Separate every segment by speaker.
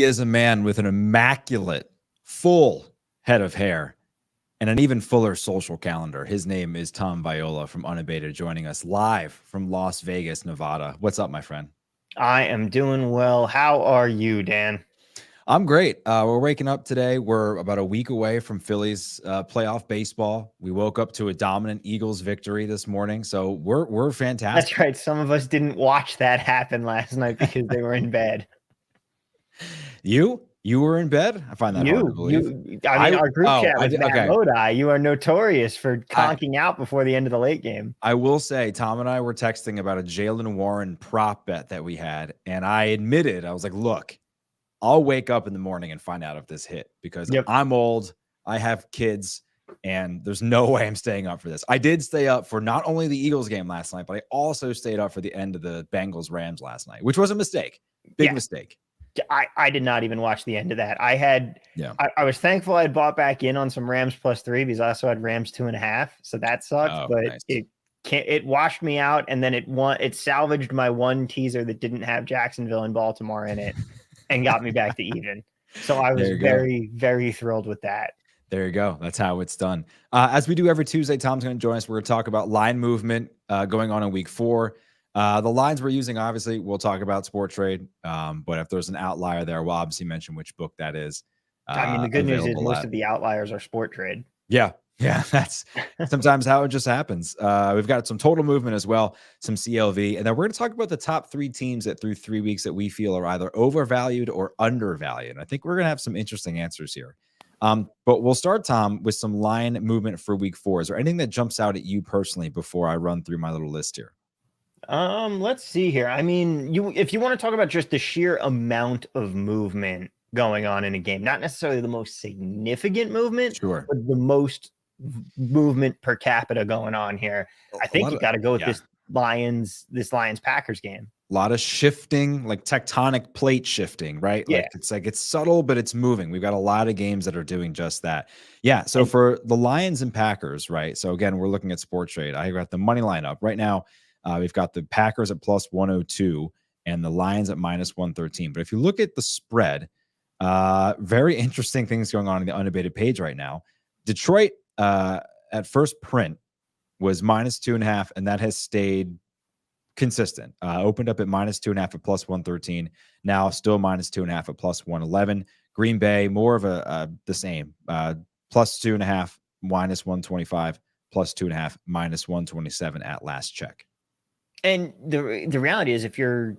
Speaker 1: He is a man with an immaculate, full head of hair and an even fuller social calendar. His name is Tom Viola from Unabated, joining us live from Las Vegas, Nevada. What's up, my friend?
Speaker 2: I am doing well. How are you, Dan?
Speaker 1: I'm great. We're waking up today. We're about a week away from Phillies playoff baseball. We woke up to a dominant Eagles victory this morning, so we're fantastic.
Speaker 2: That's right. Some of us didn't watch that happen last night because they were in bed.
Speaker 1: You were in bed? I find that hard to believe.
Speaker 2: Our group chat was Matt
Speaker 1: okay.
Speaker 2: Lodi. You are notorious for conking out before the end of the late game.
Speaker 1: I will say, Tom and I were texting about a Jaylen Warren prop bet that we had, and I admitted, I was like, look, I'll wake up in the morning and find out if this hit because I'm old, I have kids, and there's no way I'm staying up for this. I did stay up for not only the Eagles game last night, but I also stayed up for the end of the Bengals-Rams last night, which was a mistake. Big mistake.
Speaker 2: I did not even watch the end of that. I was thankful I had bought back in on some Rams +3 because I also had Rams 2.5. So that sucked, but nice. It washed me out. And then it salvaged my one teaser that didn't have Jacksonville and Baltimore in it and got me back to even. So I was very, very thrilled with that.
Speaker 1: There you go. That's how it's done. As we do every Tuesday, Tom's going to join us. We're going to talk about line movement going on in week 4. The lines we're using, obviously, we'll talk about Sporttrade. But if there's an outlier there, we'll obviously mention which book that is.
Speaker 2: I mean, the good news is most of the outliers are Sporttrade.
Speaker 1: Yeah. That's sometimes how it just happens. We've got some total movement as well, some CLV. And then we're going to talk about the top 3 teams that through 3 weeks that we feel are either overvalued or undervalued. And I think we're going to have some interesting answers here. But we'll start, Tom, with some line movement for week 4. Is there anything that jumps out at you personally before I run through my little list here?
Speaker 2: Let's see here. I mean, if you want to talk about just the sheer amount of movement going on in a game, not necessarily the most significant movement,
Speaker 1: sure,
Speaker 2: but the most movement per capita going on here, I think you got to go with this Lions Packers game.
Speaker 1: A lot of shifting, like tectonic plate shifting, right?
Speaker 2: Yeah.
Speaker 1: Like it's subtle, but it's moving. We've got a lot of games that are doing just that. Yeah. So for the Lions and Packers, right? So again, we're looking at Sporttrade. I got the money line up right now. We've got the Packers at +102 and the Lions at -113. But if you look at the spread, very interesting things going on in the Unabated page right now. Detroit at first print was -2.5, and that has stayed consistent. Opened up at -2.5 at +113. Now still -2.5 at +111. Green Bay, more of the same. +2.5, -125, +2.5, -127 at last check.
Speaker 2: And the reality is, if you're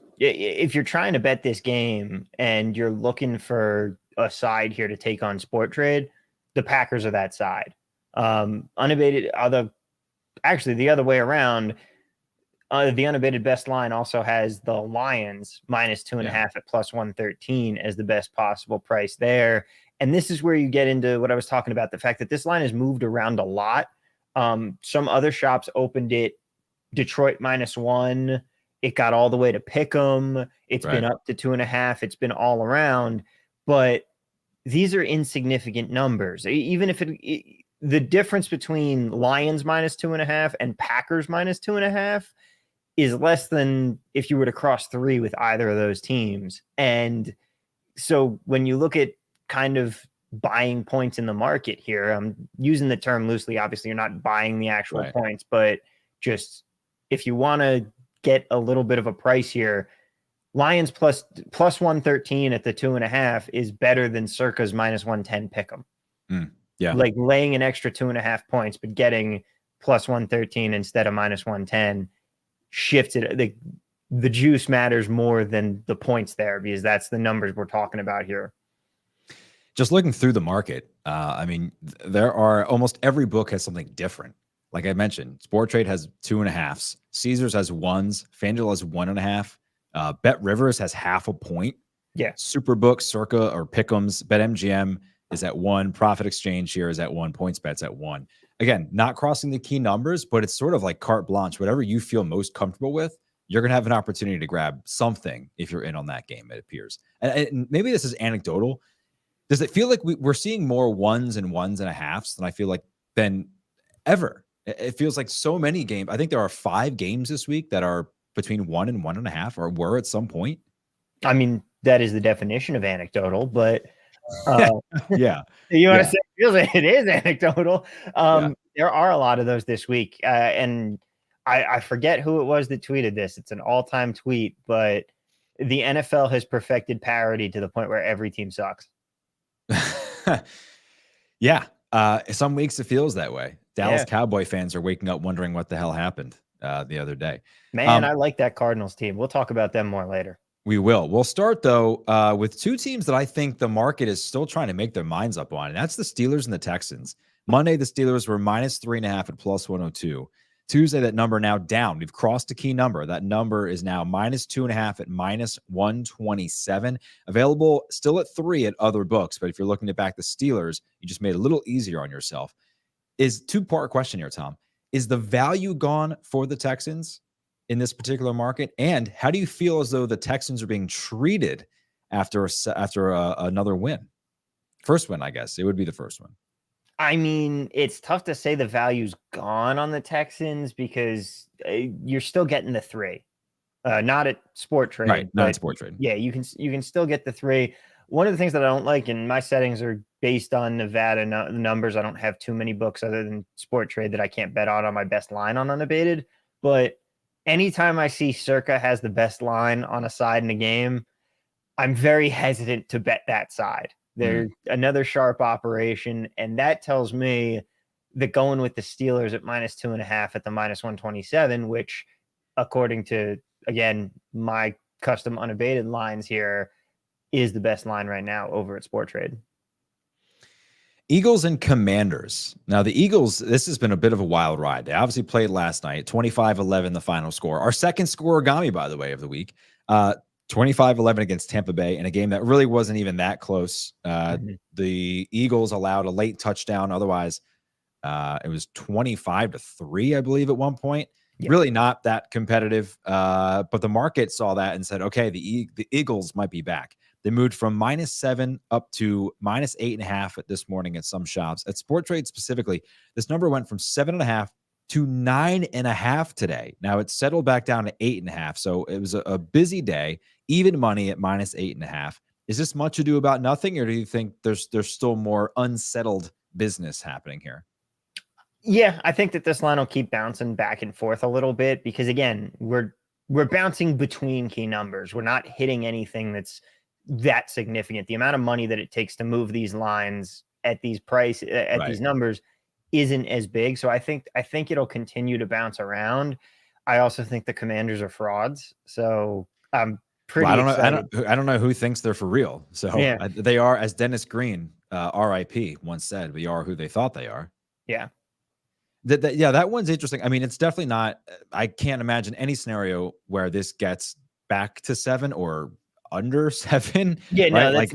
Speaker 2: trying to bet this game and you're looking for a side here to take on Sporttrade, the Packers are that side. Unabated, actually the other way around. The Unabated best line also has the Lions -2.5 at +113 as the best possible price there. And this is where you get into what I was talking about, the fact that this line has moved around a lot. Some other shops opened it Detroit -1. It got all the way to Pick'em. It's been up to 2.5. It's been all around, but these are insignificant numbers. Even if the difference between Lions -2.5 and Packers -2.5 is less than if you were to cross 3 with either of those teams. And so when you look at kind of buying points in the market here, I'm using the term loosely. Obviously, you're not buying the actual points, but just if you want to get a little bit of a price here, Lions +113 at the 2.5 is better than Circa's -110 pick'em.
Speaker 1: Yeah,
Speaker 2: like laying an extra 2.5 points, but getting +113 instead of -110 shifted. The juice matters more than the points there, because that's the numbers we're talking about here.
Speaker 1: Just looking through the market, I mean, there are almost every book has something different. Like I mentioned, Sporttrade has 2.5s. Caesars has 1s. FanDuel has 1.5. Bet Rivers has 0.5 point.
Speaker 2: Yeah.
Speaker 1: Superbook, Circa, or Pick'ems. BetMGM is at 1. Profit Exchange here is at 1. PointsBet's at 1. Again, not crossing the key numbers, but it's sort of like carte blanche. Whatever you feel most comfortable with, you're going to have an opportunity to grab something if you're in on that game, it appears. And maybe this is anecdotal. Does it feel like we're seeing more 1s and 1.5s than I feel like than ever? It feels like so many games. I think there are 5 games this week that are between 1 and 1.5, or were at some point.
Speaker 2: I mean, that is the definition of anecdotal, but uh,
Speaker 1: Yeah.
Speaker 2: you want to
Speaker 1: Yeah.
Speaker 2: say it is anecdotal.
Speaker 1: Yeah.
Speaker 2: There are a lot of those this week, and I forget who it was that tweeted this. It's an all-time tweet, but the NFL has perfected parity to the point where every team sucks.
Speaker 1: Yeah. Some weeks it feels that way. Dallas
Speaker 2: Yeah,
Speaker 1: Cowboy fans are waking up wondering what the hell happened the other day.
Speaker 2: man, I like that Cardinals team. We'll talk about them more later.
Speaker 1: We will. We'll start though with two teams that I think the market is still trying to make their minds up on, and that's the Steelers and the Texans. Monday, the Steelers were -3.5 at +102. Tuesday, that number now down. We've crossed a key number. That number is now -2.5 at -127. Available still at 3 at other books, but if you're looking to back the Steelers, you just made it a little easier on yourself. Is two-part question here, Tom. Is the value gone for the Texans in this particular market? And how do you feel as though the Texans are being treated after another win? First win, I guess. It would be the first one.
Speaker 2: I mean, it's tough to say the value's gone on the Texans because you're still getting the 3. Not at Sport Trade.
Speaker 1: Right, not at Sport Trade.
Speaker 2: Yeah, you can still get the 3. One of the things that I don't like, and my settings are based on Nevada numbers. I don't have too many books other than Sport Trade that I can't bet on my best line on unabated. But anytime I see Circa has the best line on a side in a game, I'm very hesitant to bet that side. They're another sharp operation, and that tells me that going with the Steelers at -2.5 at the -127, which, according to, again, my custom unabated lines here, is the best line right now over at Sport Trade.
Speaker 1: Eagles and Commanders. Now, the Eagles, this has been a bit of a wild ride. They obviously played last night, 25-11, the final score. Our second scoregami, by the way, of the week. 25-11 against Tampa Bay in a game that really wasn't even that close. The Eagles allowed a late touchdown. Otherwise, it was 25-3, I believe, at one point. Yeah. Really not that competitive. But the market saw that and said, okay, the Eagles might be back. They moved from -7 up to -8.5 at this morning at some shops. At Sport Trade specifically, this number went from 7.5 to 9.5 today. Now it's settled back down to 8.5. So it was a busy day, even money at -8.5. Is this much ado about nothing, or do you think there's still more unsettled business happening here?
Speaker 2: Yeah, I think that this line will keep bouncing back and forth a little bit because, again, we're bouncing between key numbers. We're not hitting anything that's that significant. The amount of money that it takes to move these lines at these these numbers isn't as big. So I think it'll continue to bounce around. I also think the Commanders are frauds. So I'm pretty excited.
Speaker 1: I don't know who thinks they're for real. So yeah. They are, as Dennis Green, RIP, once said, we are who they thought they are.
Speaker 2: Yeah.
Speaker 1: That one's interesting. I mean, it's definitely not, I can't imagine any scenario where this gets back to 7 or under 7.
Speaker 2: Yeah,
Speaker 1: right?
Speaker 2: No, that's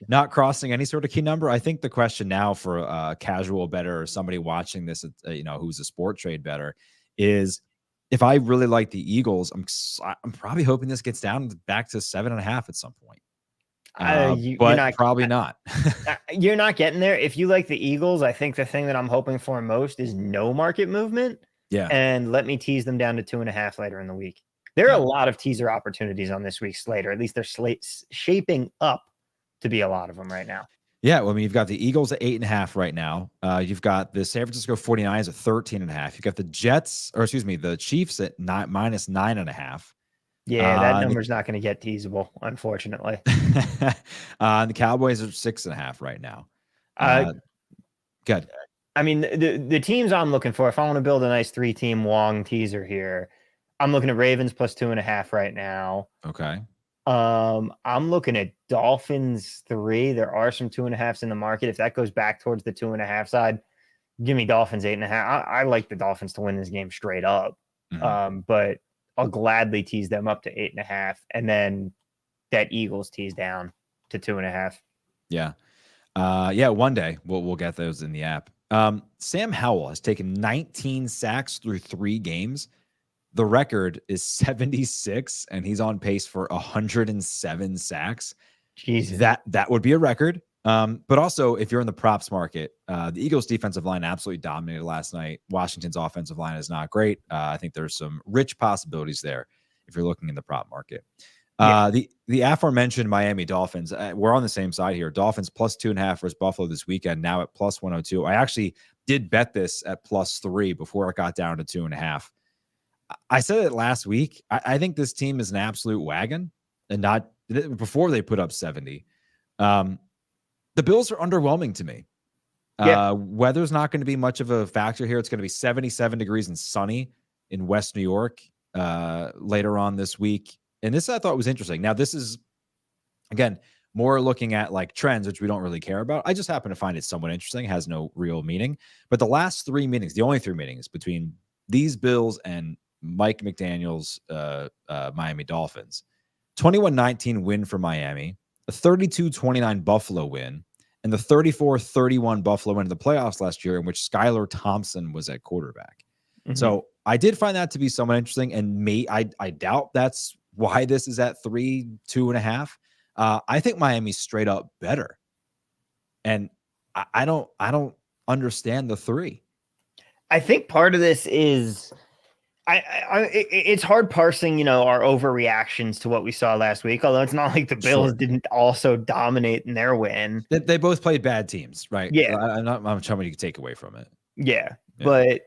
Speaker 1: not crossing any sort of key number. I think the question now for a casual bettor or somebody watching this, who's a Sport Trade bettor, is if I really like the Eagles, I'm probably hoping this gets down back to 7.5 at some point. But probably not.
Speaker 2: You're not getting there. If you like the Eagles, I think the thing that I'm hoping for most is no market movement.
Speaker 1: Yeah.
Speaker 2: And let me tease them down to 2.5 later in the week. There are a lot of teaser opportunities on this week's slate, or at least they're shaping up to be a lot of them right now.
Speaker 1: Yeah, well, I mean, you've got the Eagles at 8.5 right now. You've got the San Francisco 49ers at 13.5. You've got the Chiefs at -9.5.
Speaker 2: Yeah, that number's not going to get teasable, unfortunately.
Speaker 1: The Cowboys are 6.5 right now. Good.
Speaker 2: I mean, the teams I'm looking for, if I want to build a nice 3-team Wong teaser here, I'm looking at Ravens plus 2.5 right now.
Speaker 1: Okay.
Speaker 2: I'm looking at Dolphins 3. There are some 2.5s in the market. If that goes back towards the 2.5 side, give me Dolphins 8.5. I like the Dolphins to win this game straight up. But I'll gladly tease them up to 8.5, and then that Eagles tease down to 2.5.
Speaker 1: Yeah. One day we'll get those in the app. Sam Howell has taken 19 sacks through 3 games. The record is 76, and he's on pace for 107 sacks.
Speaker 2: Jesus.
Speaker 1: That would be a record. But also, if you're in the props market, the Eagles defensive line absolutely dominated last night. Washington's offensive line is not great. I think there's some rich possibilities there if you're looking in the prop market.
Speaker 2: Yeah.
Speaker 1: The aforementioned Miami Dolphins, we're on the same side here. Dolphins plus 2.5 versus Buffalo this weekend, now at plus 102. I actually did bet this at plus 3 before it got down to 2.5. I said it last week. I think this team is an absolute wagon, and not before they put up 70. The Bills are underwhelming to me.
Speaker 2: Yeah.
Speaker 1: Weather's not going to be much of a factor here. It's going to be 77 degrees and sunny in West New York later on this week. And this I thought was interesting. Now, this is, again, more looking at like trends, which we don't really care about. I just happen to find it somewhat interesting. It has no real meaning. But the last 3 meetings, the only 3 meetings between these Bills and Mike McDaniel's Miami Dolphins, 21-19 win for Miami, a 32-29 Buffalo win, and the 34-31 Buffalo win in the playoffs last year, in which Skylar Thompson was at quarterback.
Speaker 2: Mhm.
Speaker 1: So I did find that to be somewhat interesting, and I doubt that's why this is at 3, 2.5. I think Miami's straight up better, and I don't understand the 3.
Speaker 2: I think part of this is it's hard parsing, our overreactions to what we saw last week. Although it's not like the Bills
Speaker 1: Sure.
Speaker 2: didn't also dominate in their win.
Speaker 1: They both played bad teams, right?
Speaker 2: Yeah.
Speaker 1: I'm not sure what you can take away from it.
Speaker 2: Yeah,
Speaker 1: Yeah.
Speaker 2: but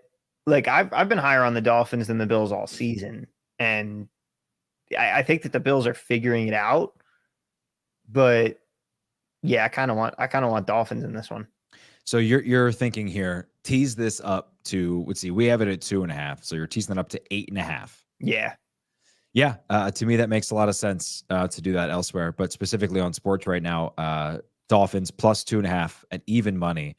Speaker 2: like I've been higher on the Dolphins than the Bills all season, and I think that the Bills are figuring it out. But yeah, I kind of want Dolphins in this one.
Speaker 1: So you're thinking here, tease this up to, let's see, we have it at 2.5. So you're teasing it up to 8.5.
Speaker 2: Yeah.
Speaker 1: Yeah. To me, that makes a lot of sense to do that elsewhere, but specifically on sports right now, Dolphins plus 2.5 at even money.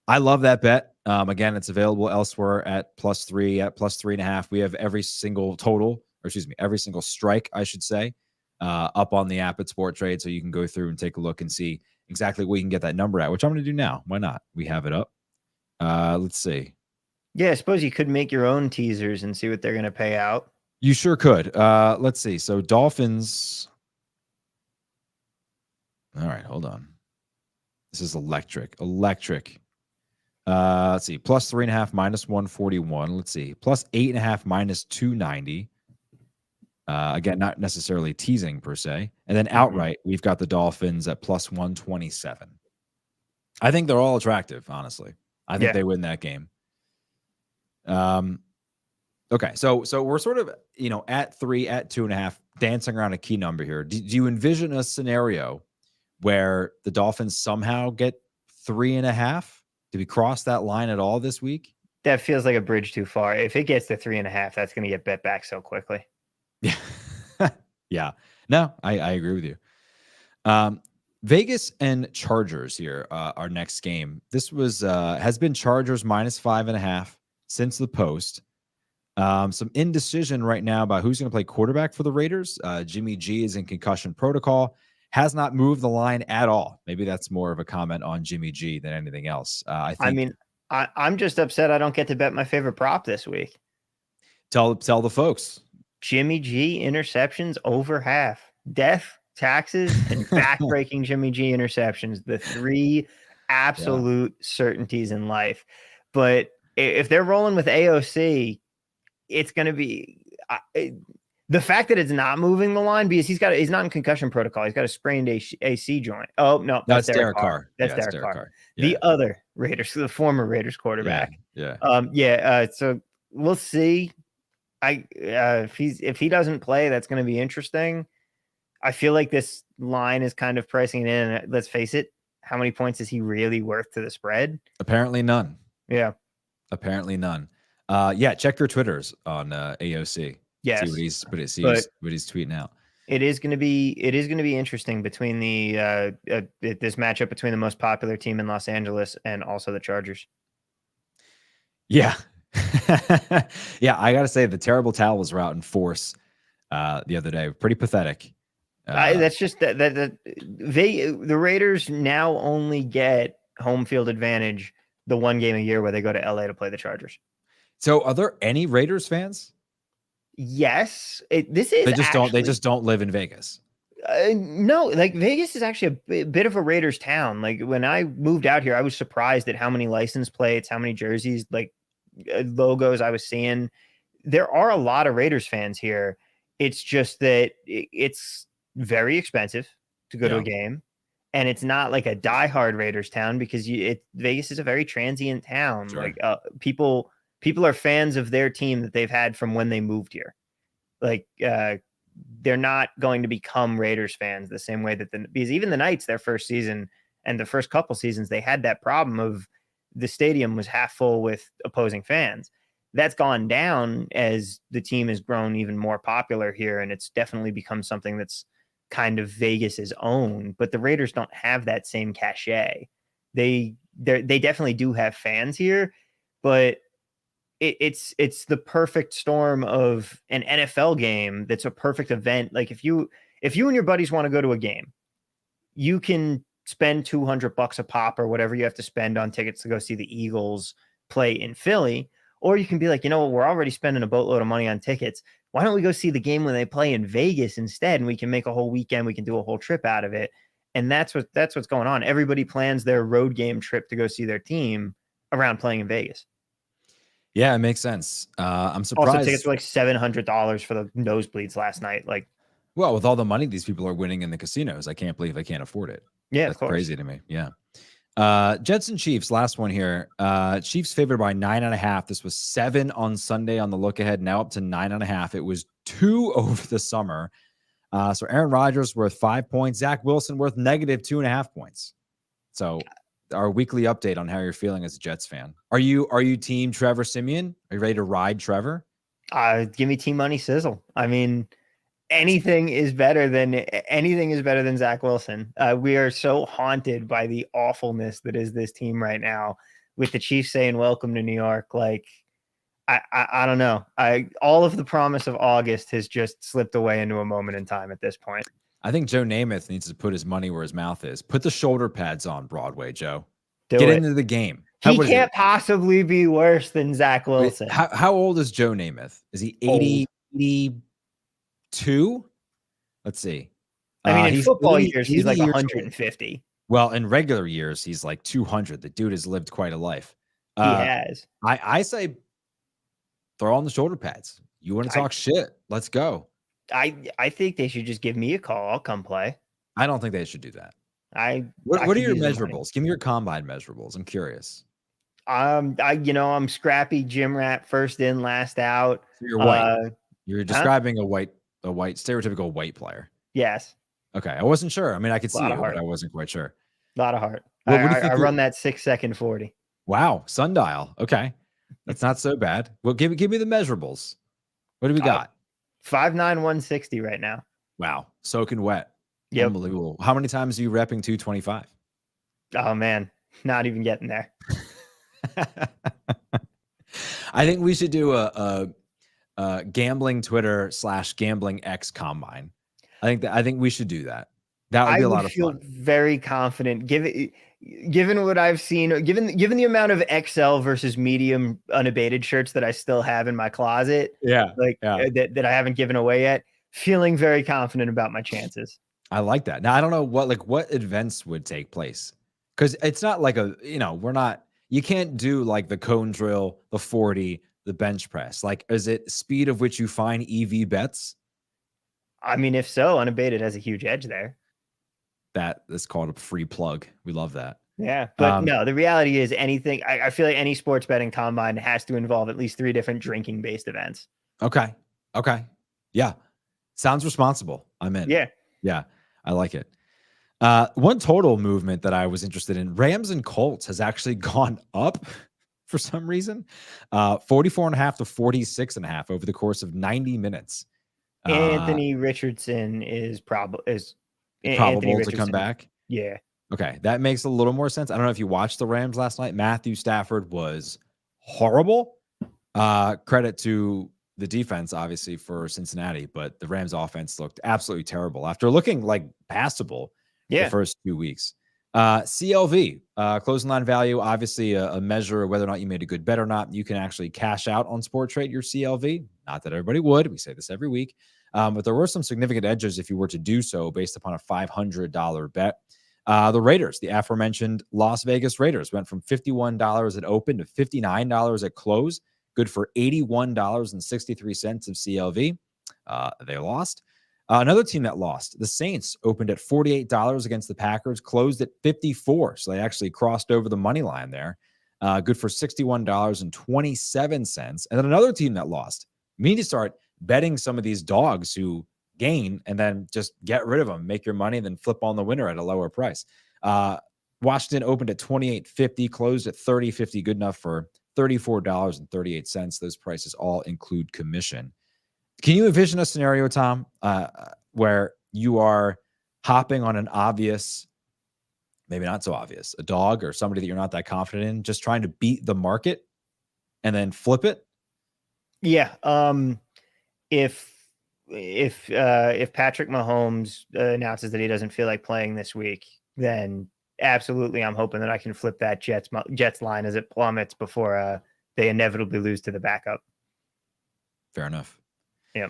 Speaker 1: I love that bet. Again, it's available elsewhere at plus 3, at plus 3.5. We have every single every single strike, I should say, up on the app at Sport Trade. So you can go through and take a look and see exactly what you can get that number at, which I'm going to do now. Why not? We have it up. Let's see.
Speaker 2: Yeah, I suppose you could make your own teasers and see what they're going to pay out.
Speaker 1: You sure could. Let's see. So Dolphins. All right, hold on. This is electric. Let's see. Plus 3.5 minus 141. Let's see. Plus 8.5 minus 290. Again, not necessarily teasing per se. And then outright, we've got the Dolphins at plus 127. I think they're all attractive, honestly. I think they win that game. Okay, so we're sort of, at 3, at 2.5, dancing around a key number here. Do you envision a scenario where the Dolphins somehow get 3.5? Did we cross that line at all this week?
Speaker 2: That feels like a bridge too far. If it gets to 3.5, that's going to get bet back so quickly.
Speaker 1: Yeah. Yeah. No, I agree with you. Vegas and Chargers here, our next game. This was has been Chargers minus 5.5 since the post. Some indecision right now about who's going to play quarterback for the Raiders. Jimmy G is in concussion protocol. Has not moved the line at all. Maybe that's more of a comment on Jimmy G than anything else.
Speaker 2: I'm just upset I don't get to bet my favorite prop this week.
Speaker 1: Tell the folks.
Speaker 2: Jimmy G interceptions over half. Death, taxes, and back-breaking Jimmy G interceptions. The 3 absolute certainties in life. But if they're rolling with AOC, it's going to be the fact that it's not moving the line because he's not in concussion protocol. He's got a sprained AC joint. Oh no,
Speaker 1: that's Derek Carr.
Speaker 2: That's Derek Carr. Yeah. The other Raiders, the former Raiders quarterback.
Speaker 1: Yeah.
Speaker 2: So we'll see. If he doesn't play, that's going to be interesting. I feel like this line is kind of pricing it in. Let's face it. How many points is he really worth to the spread?
Speaker 1: Apparently none.
Speaker 2: Yeah.
Speaker 1: Apparently none. Check your Twitters on AOC.
Speaker 2: Yes.
Speaker 1: See what he's tweeting out.
Speaker 2: It is going to be interesting between this matchup between the most popular team in Los Angeles and also the Chargers.
Speaker 1: Yeah. Yeah, I gotta say the terrible towels were out in force the other day. Pretty pathetic.
Speaker 2: That's just that the Raiders now only get home field advantage the one game a year where they go to LA to play the Chargers.
Speaker 1: So are there any Raiders fans?
Speaker 2: Yes. They
Speaker 1: just don't live in Vegas.
Speaker 2: No, like Vegas is actually a bit of a Raiders town. Like when I moved out here, I was surprised at how many license plates, how many jerseys, like logos I was seeing. There are a lot of Raiders fans here. It's just that it's very expensive to go to
Speaker 1: Yeah.
Speaker 2: a game, and it's not like a diehard Raiders town because Vegas is a very transient town.
Speaker 1: Sure.
Speaker 2: Like people are fans of their team that they've had from when they moved here. Like they're not going to become Raiders fans the same way that because even the Knights, their first season and the first couple seasons, they had that problem of the stadium was half full with opposing fans. That's gone down as the team has grown even more popular here, and it's definitely become something that's kind of Vegas's own. But the Raiders don't have that same cachet. They definitely do have fans here, but it's the perfect storm of an NFL game that's a perfect event. Like if you and your buddies want to go to a game, you can spend $200 a pop or whatever you have to spend on tickets to go see the Eagles play in Philly. Or you can be like, you know what, we're already spending a boatload of money on tickets. Why don't we go see the game when they play in Vegas instead? And we can make a whole weekend. We can do a whole trip out of it. And that's what's going on. Everybody plans their road game trip to go see their team around playing in Vegas.
Speaker 1: Yeah, it makes sense. I'm surprised.
Speaker 2: Also, tickets were like $700 for the nosebleeds last night. Like,
Speaker 1: well, with all the money these people are winning in the casinos, I can't believe they can't afford it.
Speaker 2: Yeah,
Speaker 1: that's
Speaker 2: of course.
Speaker 1: Crazy to me. Yeah. Jets and Chiefs, last one here. Chiefs favored by 9.5. This was 7 on Sunday on the look ahead, now up to 9.5. It was 2 over the summer. So Aaron Rodgers worth 5 points, Zach Wilson worth negative 2.5 points. So our weekly update on how you're feeling as a Jets fan. Are you team Trevor Siemian? Are you ready to ride Trevor?
Speaker 2: Give me Team Money Sizzle. I mean, anything is better than Zach Wilson. We are so haunted by the awfulness that is this team right now, with the Chiefs saying welcome to New York. Like, I don't know. All of the promise of August has just slipped away into a moment in time at this point.
Speaker 1: I think Joe Namath needs to put his money where his mouth is. Put the shoulder pads on, Broadway, Joe. Get into the game.
Speaker 2: He can't possibly be worse than Zach Wilson.
Speaker 1: Wait, how old is Joe Namath? Is he 80, 82? Let's see.
Speaker 2: I mean, in football years, he's like 150.
Speaker 1: Well, in regular years, he's like 200. The dude has lived quite a life.
Speaker 2: He has.
Speaker 1: I say throw on the shoulder pads. You want to talk shit? Let's go.
Speaker 2: I think they should just give me a call. I'll come play.
Speaker 1: I don't think they should do that.
Speaker 2: What
Speaker 1: are your measurables? Give me your combine measurables. I'm curious.
Speaker 2: I'm scrappy gym rat, first in, last out.
Speaker 1: So you're white. You're describing a white stereotypical white player.
Speaker 2: Yes.
Speaker 1: Okay. I wasn't sure. I mean, I could see it, but I wasn't quite sure.
Speaker 2: A lot of heart.
Speaker 1: What
Speaker 2: do you think I run that 6-second 40.
Speaker 1: Wow. Sundial. Okay. That's not so bad. Well, give me the measurables. What do we got?
Speaker 2: 5'9", 160 right now.
Speaker 1: Wow. Soaking wet.
Speaker 2: Yep.
Speaker 1: Unbelievable. How many times are you repping 225?
Speaker 2: Oh, man. Not even getting there.
Speaker 1: I think we should do a gambling Twitter / gambling X combine. I think we should do that. That would be a lot of fun. I feel
Speaker 2: very confident given what I've seen, given the amount of XL versus medium unabated shirts that I still have in my closet. That I haven't given away yet. Feeling very confident about my chances.
Speaker 1: I like that. Now I don't know what events would take place, because it's not like you can't do like the cone drill, the 40, the bench press. Like, is it speed of which you find EV bets?
Speaker 2: I mean, if so, unabated has a huge edge there.
Speaker 1: That is called a free plug. We love that.
Speaker 2: Yeah, but no, the reality is anything. I feel like any sports betting combine has to involve at least 3 different drinking based events.
Speaker 1: Okay. Yeah. Sounds responsible. I'm in. Yeah. I like it. One total movement that I was interested in, Rams and Colts, has actually gone up for some reason. 44.5 to 46.5 over the course of 90 minutes.
Speaker 2: Anthony Richardson is probable
Speaker 1: to come back.
Speaker 2: Yeah.
Speaker 1: Okay. That makes a little more sense. I don't know if you watched the Rams last night. Matthew Stafford was horrible. Credit to the defense, obviously, for Cincinnati, but the Rams offense looked absolutely terrible after looking like passable the first 2 weeks. CLV, closing line value, obviously a measure of whether or not you made a good bet or not. You can actually cash out on Sporttrade your CLV. Not that everybody would. We say this every week. But there were some significant edges if you were to do so based upon a $500 bet. The Raiders, the aforementioned Las Vegas Raiders, went from $51 at open to $59 at close. Good for $81.63 of CLV. They lost. Another team that lost, the Saints, opened at $48 against the Packers, closed at 54. So they actually crossed over the money line there. Good for $61.27. And then another team that lost. We need to start betting some of these dogs who gain and then just get rid of them, make your money, and then flip on the winner at a lower price. Washington opened at $28.50, closed at $30.50, good enough for $34.38. Those prices all include commission. Can you envision a scenario, Tom, where you are hopping on an obvious, maybe not so obvious, a dog or somebody that you're not that confident in, just trying to beat the market and then flip it?
Speaker 2: Yeah. If Patrick Mahomes announces that he doesn't feel like playing this week, then absolutely, I'm hoping that I can flip that Jets line as it plummets before they inevitably lose to the backup.
Speaker 1: Fair enough.
Speaker 2: Yeah.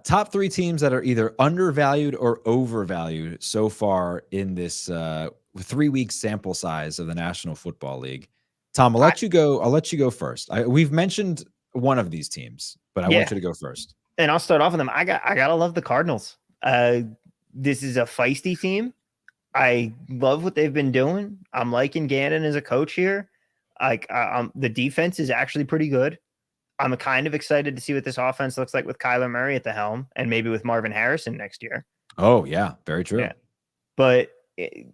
Speaker 1: Top three teams that are either undervalued or overvalued so far in this 3-week sample size of the National Football League. Tom, I'll let you go first. We've mentioned one of these teams, but I want you to go first.
Speaker 2: And I'll start off with them. I gotta love the Cardinals. This is a feisty team. I love what they've been doing. I'm liking Gannon as a coach here. The defense is actually pretty good. I'm kind of excited to see what this offense looks like with Kyler Murray at the helm and maybe with Marvin Harrison next year.
Speaker 1: Oh yeah, very true.
Speaker 2: Yeah. But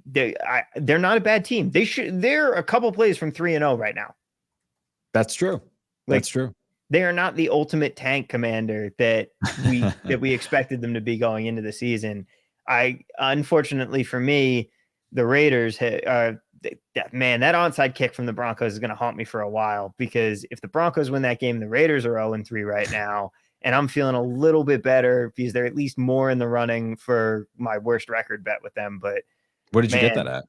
Speaker 2: they're not a bad team. They're a couple plays from 3-0 right now.
Speaker 1: That's true. That's true.
Speaker 2: They are not the ultimate tank commander that we expected them to be going into the season. Unfortunately for me, the Raiders that onside kick from the Broncos is going to haunt me for a while, because if the Broncos win that game, the Raiders are 0-3 right now. And I'm feeling a little bit better because they're at least more in the running for my worst record bet with them. But
Speaker 1: what did you get that at?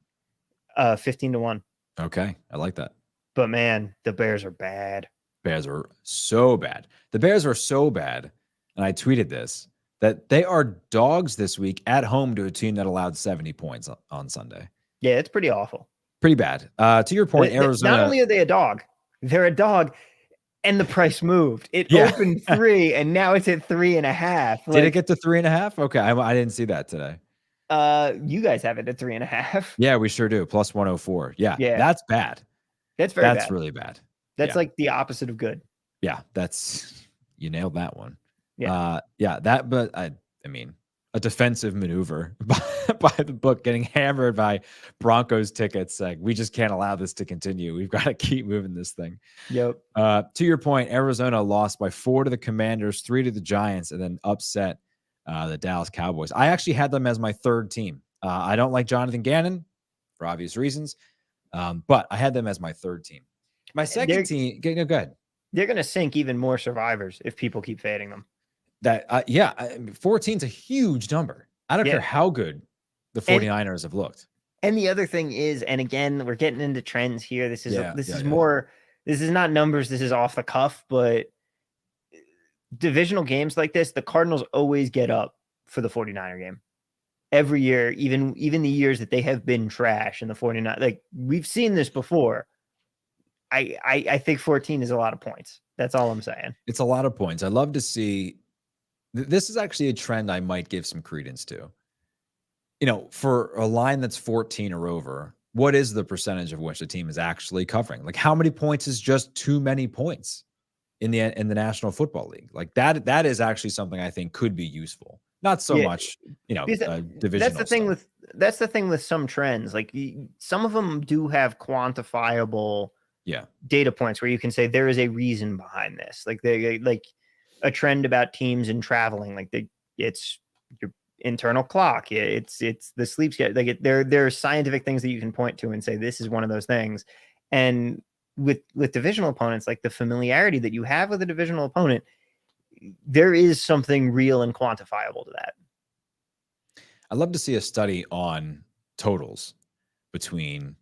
Speaker 2: 15-1.
Speaker 1: Okay. I like that.
Speaker 2: But man, the Bears are bad.
Speaker 1: Bears are so bad. The Bears are so bad. And I tweeted this, that they are dogs this week at home to a team that allowed 70 points on Sunday.
Speaker 2: Yeah, it's pretty awful.
Speaker 1: Pretty bad. To your point, Arizona.
Speaker 2: Not only are they a dog, they're a dog, and the price moved. It opened 3, and now it's at 3.5.
Speaker 1: Did it get to 3.5? Okay, I didn't see that today.
Speaker 2: You guys have it at 3.5.
Speaker 1: Yeah, we sure do. Plus 104. Yeah, that's bad.
Speaker 2: That's very bad.
Speaker 1: That's really bad.
Speaker 2: That's like the opposite of good.
Speaker 1: Yeah, you nailed that one.
Speaker 2: Yeah.
Speaker 1: But I mean, a defensive maneuver by the book, getting hammered by Broncos tickets. Like, we just can't allow this to continue. We've got to keep moving this thing.
Speaker 2: Yep.
Speaker 1: To your point, Arizona lost by 4 to the Commanders, 3 to the Giants, and then upset the Dallas Cowboys. I actually had them as my third team. I don't like Jonathan Gannon for obvious reasons, but I had them as my third team. My second team, go ahead.
Speaker 2: They're going to sink even more survivors if people keep fading them.
Speaker 1: 14's a huge number. I don't care how good the 49ers have looked.
Speaker 2: And the other thing is, and again, we're getting into trends here. This is not numbers. This is off the cuff, but divisional games like this, the Cardinals always get up for the 49er game every year, even the years that they have been trash in the 49. Like, we've seen this before. I think 14 is a lot of points. That's all I'm saying.
Speaker 1: It's a lot of points. I love to see. This is actually a trend I might give some credence to. For a line that's 14 or over, what is the percentage of which the team is actually covering? Like, how many points is just too many points in the National Football League? Like, that is actually something I think could be useful. Not so much, divisional.
Speaker 2: That's the thing with some trends. Like, some of them do have quantifiable data points where you can say there is a reason behind this. Like, like a trend about teams and traveling, like it's your internal clock. It's the sleep schedule. Like, there are scientific things that you can point to and say, this is one of those things. And with divisional opponents, like the familiarity that you have with a divisional opponent, there is something real and quantifiable to that.
Speaker 1: I'd love to see a study on totals between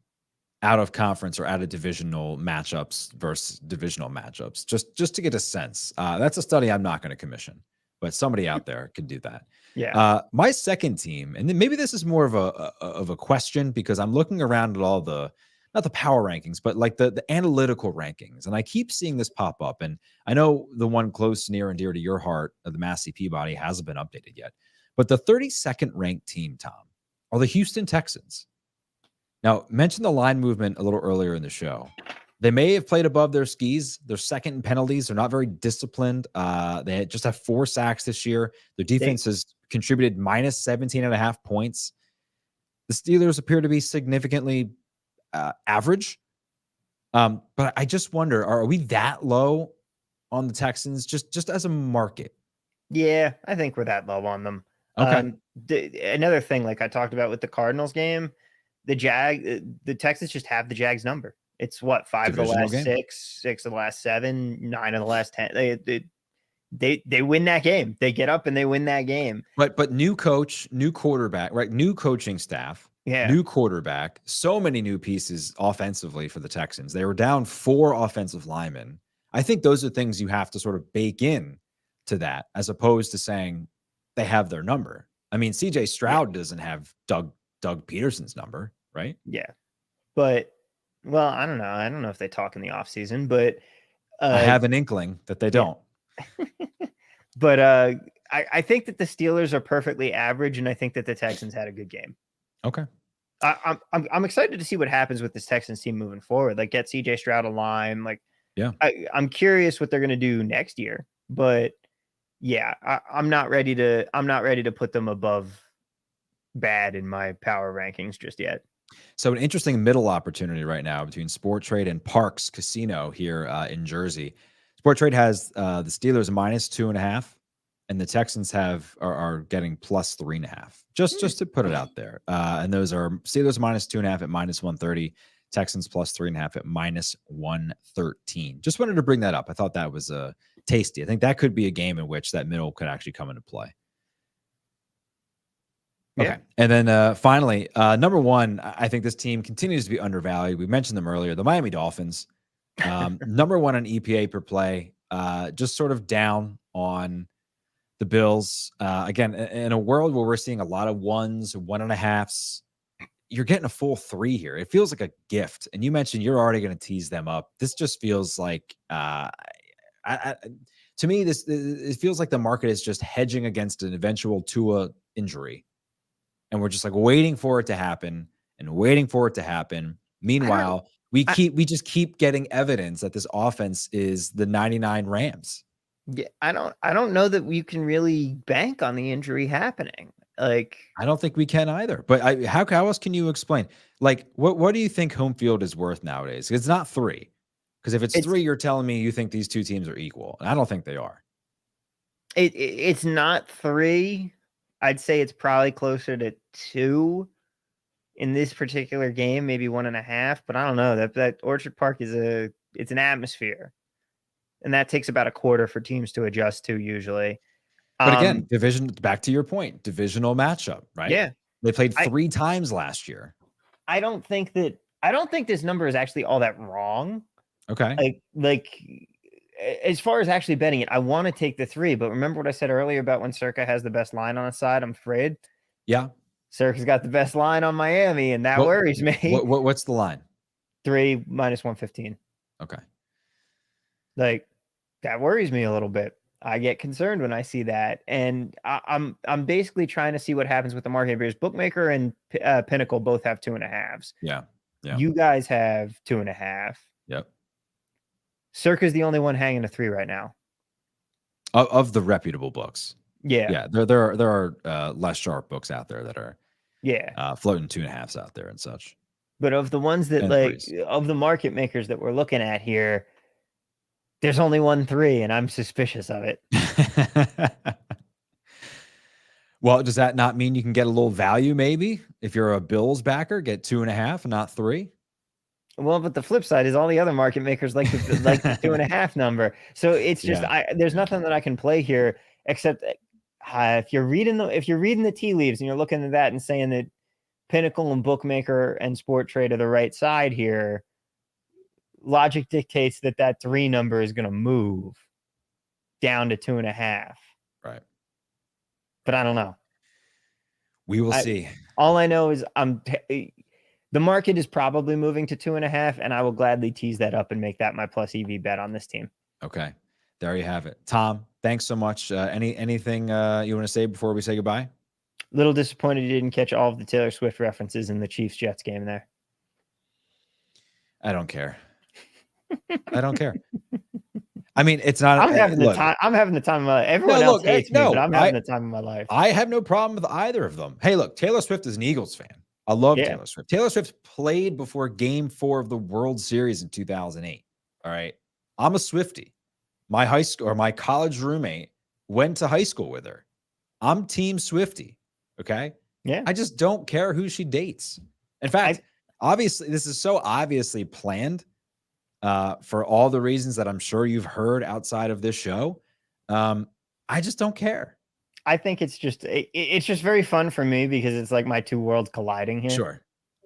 Speaker 1: out of conference or out of divisional matchups versus divisional matchups, just to get a sense. That's a study I'm not going to commission, but somebody out there could do that.
Speaker 2: Yeah.
Speaker 1: My second team, and then maybe this is more of a question, because I'm looking around at all not the power rankings, but like the analytical rankings. And I keep seeing this pop up. And I know the one close, near and dear to your heart, of the Massey Peabody, hasn't been updated yet. But the 32nd ranked team, Tom, are the Houston Texans. Now, mentioned the line movement a little earlier in the show. They may have played above their skis. They're second in penalties. They're not very disciplined. They just have 4 sacks this year. Their defense has contributed minus 17.5 points. The Steelers appear to be significantly average. But I just wonder, are we that low on the Texans just as a market?
Speaker 2: Yeah, I think we're that low on them.
Speaker 1: Okay.
Speaker 2: Another thing, like I talked about with the Cardinals game, the Texans just have the Jags number. It's what, 5
Speaker 1: Divisional
Speaker 2: of the last
Speaker 1: game.
Speaker 2: 6 of the last 7, 9 of the last 10. They win that game. They get up and they win that game.
Speaker 1: But new coach, new quarterback, right? New coaching staff, new quarterback, so many new pieces offensively for the Texans. They were down 4 offensive linemen. I think those are things you have to sort of bake in to that, as opposed to saying they have their number. I mean, CJ Stroud doesn't have Doug Peterson's number, right?
Speaker 2: Yeah. But well, I don't know. I don't know if they talk in the offseason, but
Speaker 1: I have an inkling that they don't.
Speaker 2: But I think that the Steelers are perfectly average, and I think that the Texans had a good game.
Speaker 1: Okay.
Speaker 2: I'm excited to see what happens with this Texans team moving forward. Like, get CJ Stroud a line. Like,
Speaker 1: yeah,
Speaker 2: I'm curious what they're going to do next year. But yeah, I'm not ready to put them above bad in my power rankings just yet.
Speaker 1: So an interesting middle opportunity right now between Sporttrade and Parks Casino here in Jersey. Sporttrade has the Steelers minus 2.5, and the Texans are getting plus 3.5. Just to put it out there. And those are Steelers minus 2.5 at minus 130, Texans plus 3.5 at minus 113. Just wanted to bring that up. I thought that was tasty. I think that could be a game in which that middle could actually come into play. Okay. Yeah. And then finally, number 1, I think this team continues to be undervalued. We mentioned them earlier, the Miami Dolphins. Number 1 on EPA per play, just sort of down on the Bills. Again, in a world where we're seeing a lot of 1s, 1.5s, you're getting a full 3 here. It feels like a gift. And you mentioned you're already going to tease them up. This just feels like, to me, it feels like the market is just hedging against an eventual Tua injury. And we're just like waiting for it to happen and waiting for it to happen. Meanwhile, we just keep getting evidence that this offense is the 99 Rams.
Speaker 2: Yeah, I don't know that you can really bank on the injury happening. Like,
Speaker 1: I don't think we can either. But how else can you explain? Like, what do you think home field is worth nowadays? It's not 3. Because if it's 3, you're telling me you think these two teams are equal. And I don't think they are.
Speaker 2: It's not 3. I'd say it's probably closer to 2 in this particular game, maybe 1.5. But I don't know. That Orchard Park it's an atmosphere, and that takes about a quarter for teams to adjust to usually.
Speaker 1: But again, back to your point, divisional matchup, right?
Speaker 2: Yeah,
Speaker 1: they played 3 times last year.
Speaker 2: I don't think this number is actually all that wrong.
Speaker 1: Okay,
Speaker 2: like. As far as actually betting it, I want to take the 3, but remember what I said earlier about when Circa has the best line on his side? I'm afraid.
Speaker 1: Yeah.
Speaker 2: Circa's got the best line on Miami, and that worries me.
Speaker 1: What's the line?
Speaker 2: 3 minus 115.
Speaker 1: Okay.
Speaker 2: Like, that worries me a little bit. I get concerned when I see that. And I'm basically trying to see what happens with the market because Bookmaker and Pinnacle both have 2.5s.
Speaker 1: Yeah.
Speaker 2: You guys have 2.5.
Speaker 1: Yep.
Speaker 2: Circa's the only one hanging a 3 right now.
Speaker 1: Of the reputable books.
Speaker 2: Yeah.
Speaker 1: There are less sharp books out there that are floating 2.5s out there and such.
Speaker 2: But of the ones that of the market makers that we're looking at here, there's only 1 3, and I'm suspicious of it.
Speaker 1: Well, does that not mean you can get a little value maybe? If you're a Bills backer, get 2.5 and not 3?
Speaker 2: Well, but the flip side is all the other market makers like the 2.5 number. So it's just there's nothing that I can play here except if you're reading the tea leaves and you're looking at that and saying that Pinnacle and Bookmaker and Sporttrade are the right side here, logic dictates that 3 number is going to move down to 2.5.
Speaker 1: Right.
Speaker 2: But I don't know.
Speaker 1: We will see.
Speaker 2: All I know is the market is probably moving to 2.5, and I will gladly tease that up and make that my plus EV bet on this team.
Speaker 1: Okay. There you have it. Tom, thanks so much. Anything you want to say before we say goodbye?
Speaker 2: Little disappointed you didn't catch all of the Taylor Swift references in the Chiefs Jets game there.
Speaker 1: I don't care. I don't care. I mean, it's not.
Speaker 2: I'm having the
Speaker 1: look,
Speaker 2: time. I'm having the time of my life. Everyone else hates me, but I'm having the time of my life.
Speaker 1: I have no problem with either of them. Hey, look, Taylor Swift is an Eagles fan. I love Taylor Swift. Taylor Swift played before Game 4 of the World Series in 2008. All right, I'm a Swiftie. My high school or my college roommate went to high school with her. I'm Team Swiftie. Okay.
Speaker 2: Yeah.
Speaker 1: I just don't care who she dates. In fact, obviously, this is so obviously planned for all the reasons that I'm sure you've heard outside of this show. I just don't care.
Speaker 2: I think it's just very fun for me because it's like my two worlds colliding here.
Speaker 1: Sure.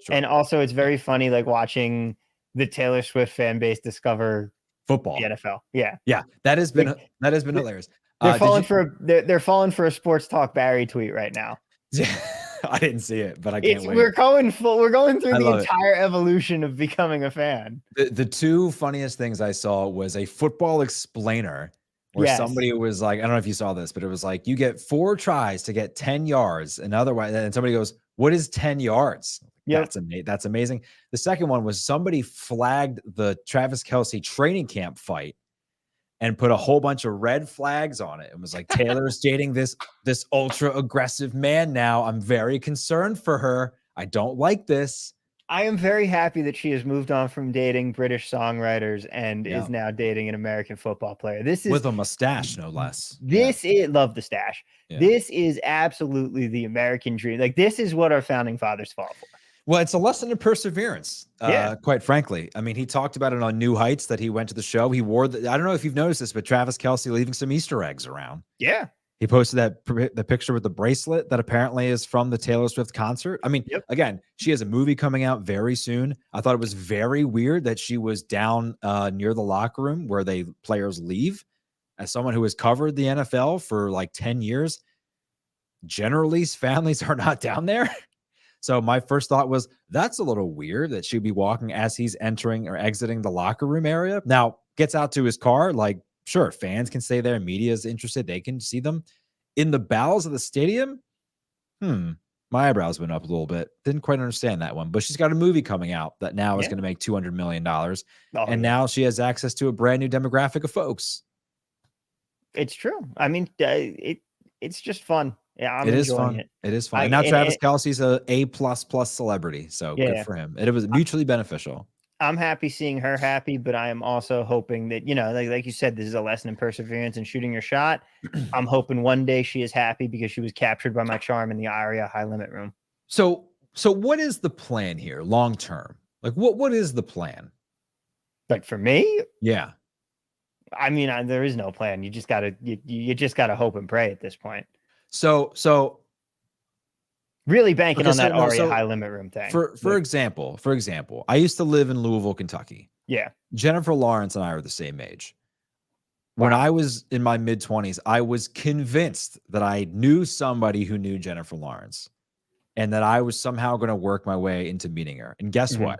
Speaker 2: And also it's very funny like watching the Taylor Swift fan base discover
Speaker 1: football,
Speaker 2: the NFL. Yeah.
Speaker 1: Yeah. That has been hilarious.
Speaker 2: They're falling for a sports talk Barry tweet right now.
Speaker 1: I didn't see it, but I can't wait.
Speaker 2: We're going through the entire evolution of becoming a fan.
Speaker 1: The two funniest things I saw was a Football Explainer where somebody was like, I don't know if you saw this, but it was like, you get 4 tries to get 10 yards. And otherwise, and somebody goes, what is 10 yards?
Speaker 2: Yeah,
Speaker 1: that's amazing. The second one was somebody flagged the Travis Kelce training camp fight and put a whole bunch of red flags on it. It was like, Taylor's dating this ultra aggressive man now. I'm very concerned for her. I don't like this.
Speaker 2: I am very happy that she has moved on from dating British songwriters and is now dating an American football player. This is
Speaker 1: with a mustache, no less.
Speaker 2: Love the stash. Yeah. This is absolutely the American dream. Like, this is what our founding fathers fought for.
Speaker 1: Well, it's a lesson in perseverance, quite frankly. I mean, he talked about it on New Heights that he went to the show. He wore I don't know if you've noticed this, but Travis Kelce leaving some Easter eggs around.
Speaker 2: Yeah.
Speaker 1: He posted the picture with the bracelet that apparently is from the Taylor Swift concert. I mean, again, she has a movie coming out very soon. I thought it was very weird that she was down near the locker room where players leave. As someone who has covered the NFL for like 10 years, generally families are not down there. So my first thought was, that's a little weird that she'd be walking as he's entering or exiting the locker room area. Now, gets out to his car, like, sure, fans can stay there. Media is interested. They can see them. In the bowels of the stadium, my eyebrows went up a little bit. Didn't quite understand that one. But she's got a movie coming out that now is going to make $200 million. And now she has access to a brand new demographic of folks.
Speaker 2: It's true. I mean, it's just fun. Yeah, I'm enjoying it.
Speaker 1: It is fun. And now Travis Kelce's a A++ celebrity. So good for him. It was mutually beneficial.
Speaker 2: I'm happy seeing her happy, but I am also hoping that, like you said, this is a lesson in perseverance and shooting your shot. I'm hoping one day she is happy because she was captured by my charm in the Aria high limit room.
Speaker 1: So what is the plan here long term? Like what is the plan?
Speaker 2: Like for me?
Speaker 1: Yeah.
Speaker 2: I mean, there is no plan. You just gotta hope and pray at this point.
Speaker 1: So
Speaker 2: really banking on that Aria high limit room thing.
Speaker 1: For example, I used to live in Louisville, Kentucky.
Speaker 2: Yeah.
Speaker 1: Jennifer Lawrence and I are the same age. When I was in my mid-20s, I was convinced that I knew somebody who knew Jennifer Lawrence and that I was somehow going to work my way into meeting her. And guess what?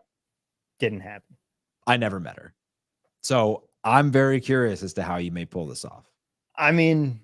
Speaker 2: Didn't happen.
Speaker 1: I never met her. So I'm very curious as to how you may pull this off.
Speaker 2: I mean,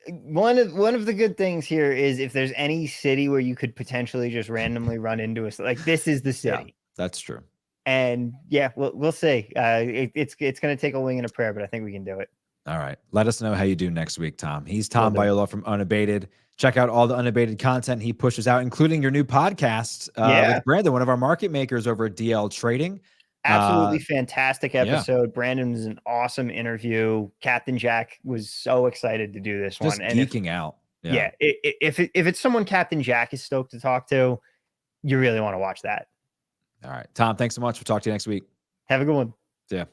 Speaker 2: one of the good things here is if there's any city where you could potentially just randomly run into us, like this is the city.
Speaker 1: Yeah, that's true.
Speaker 2: And we'll see. It's going to take a wing and a prayer, but I think we can do it.
Speaker 1: All right. Let us know how you do next week, Tom. He's Tom Biola from Unabated. Check out all the Unabated content he pushes out, including your new podcast with Brandon, one of our market makers over at DL Trading.
Speaker 2: Absolutely fantastic episode. Yeah. Brandon was an awesome interview. Captain Jack was so excited to do this
Speaker 1: just
Speaker 2: one.
Speaker 1: Geeking out.
Speaker 2: Yeah. If it's someone Captain Jack is stoked to talk to, you really want to watch that.
Speaker 1: All right. Tom, thanks so much. We'll talk to you next week.
Speaker 2: Have a good one.
Speaker 1: See ya.